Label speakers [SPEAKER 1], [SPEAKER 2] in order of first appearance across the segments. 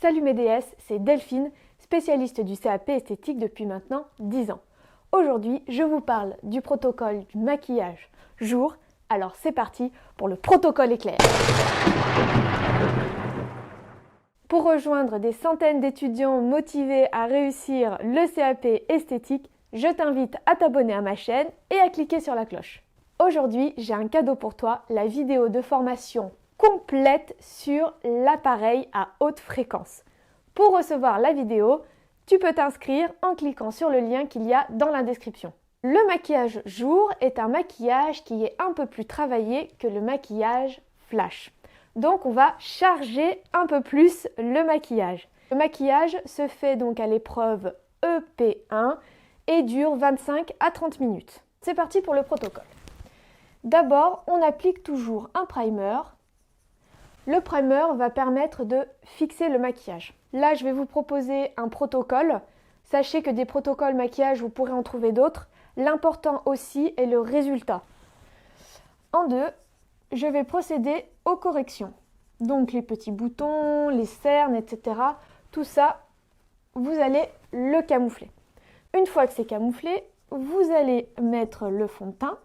[SPEAKER 1] Salut mes déesses, c'est Delphine, spécialiste du CAP esthétique depuis maintenant 10 ans. Aujourd'hui, je vous parle du protocole du maquillage jour. Alors c'est parti pour le protocole éclair. Pour rejoindre des centaines d'étudiants motivés à réussir le CAP esthétique, je t'invite à t'abonner à ma chaîne et à cliquer sur la cloche. Aujourd'hui, j'ai un cadeau pour toi, la vidéo de formation complète sur l'appareil à haute fréquence. Pour recevoir la vidéo, tu peux t'inscrire en cliquant sur le lien qu'il y a dans la description. Le maquillage jour est un maquillage qui est un peu plus travaillé que le maquillage flash. Donc on va charger un peu plus le maquillage. Le maquillage se fait donc à l'épreuve EP1 et dure 25 à 30 minutes. C'est parti pour le protocole. D'abord, on applique toujours un primer. Le primer va permettre de fixer le maquillage. Là, je vais vous proposer un protocole. Sachez que des protocoles maquillage, vous pourrez en trouver d'autres. L'important aussi est le résultat. En deux, je vais procéder aux corrections. Donc les petits boutons, les cernes, etc. Tout ça, vous allez le camoufler. Une fois que c'est camouflé, vous allez mettre le fond de teint.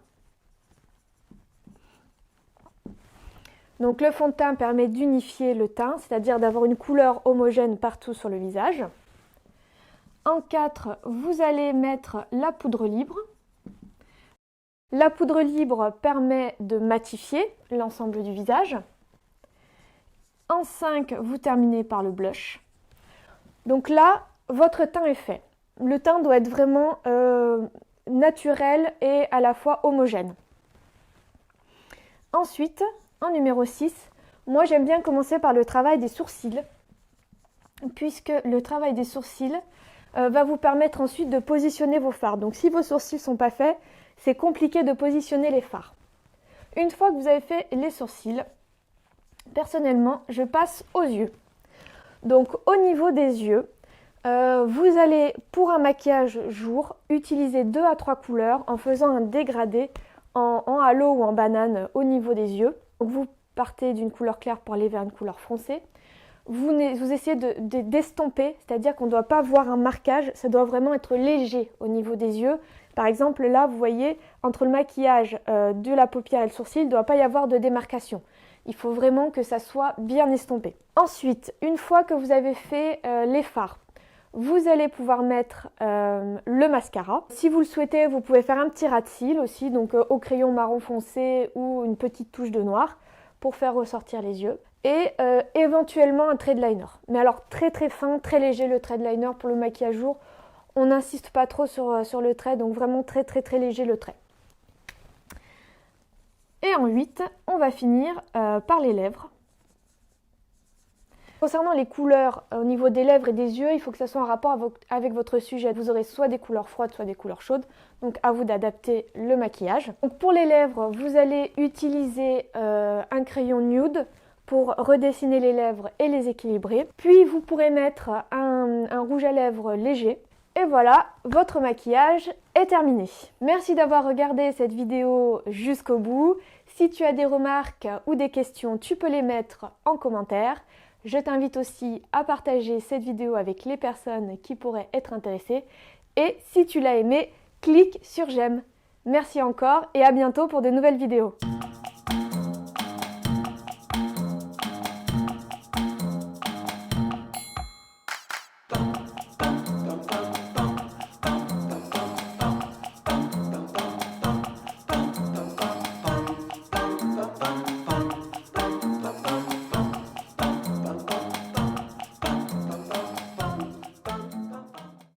[SPEAKER 1] Donc le fond de teint permet d'unifier le teint, c'est-à-dire d'avoir une couleur homogène partout sur le visage. En 4, vous allez mettre la poudre libre. La poudre libre permet de matifier l'ensemble du visage. En 5, vous terminez par le blush. Donc là, votre teint est fait. Le teint doit être vraiment naturel et à la fois homogène. Ensuite, en numéro 6, moi j'aime bien commencer par le travail des sourcils, puisque le travail des sourcils va vous permettre ensuite de positionner vos fards. Donc si vos sourcils ne sont pas faits, c'est compliqué de positionner les fards. Une fois que vous avez fait les sourcils, personnellement, je passe aux yeux. Donc au niveau des yeux, vous allez, pour un maquillage jour, utiliser 2 à 3 couleurs en faisant un dégradé en halo ou en banane au niveau des yeux. Donc vous partez d'une couleur claire pour aller vers une couleur foncée. Vous essayez d'estomper, c'est-à-dire qu'on ne doit pas voir un marquage, ça doit vraiment être léger au niveau des yeux. Par exemple, là, vous voyez, entre le maquillage de la paupière et le sourcil, il ne doit pas y avoir de démarcation. Il faut vraiment que ça soit bien estompé. Ensuite, une fois que vous avez fait les fards, vous allez pouvoir mettre le mascara. Si vous le souhaitez, vous pouvez faire un petit ras de cils aussi, donc au crayon marron foncé ou une petite touche de noir pour faire ressortir les yeux. Et éventuellement un trait de liner. Mais alors très très fin, très léger le trait de liner pour le maquillage jour. On n'insiste pas trop sur le trait, donc vraiment très très très léger le trait. Et en 8, on va finir par les lèvres. Concernant les couleurs au niveau des lèvres et des yeux, il faut que ça soit en rapport avec votre sujet. Vous aurez soit des couleurs froides, soit des couleurs chaudes. Donc à vous d'adapter le maquillage. Donc pour les lèvres, vous allez utiliser un crayon nude pour redessiner les lèvres et les équilibrer. Puis vous pourrez mettre un rouge à lèvres léger. Et voilà, votre maquillage est terminé. Merci d'avoir regardé cette vidéo jusqu'au bout. Si tu as des remarques ou des questions, tu peux les mettre en commentaire. Je t'invite aussi à partager cette vidéo avec les personnes qui pourraient être intéressées. Et si tu l'as aimé, clique sur j'aime. Merci encore et à bientôt pour de nouvelles vidéos.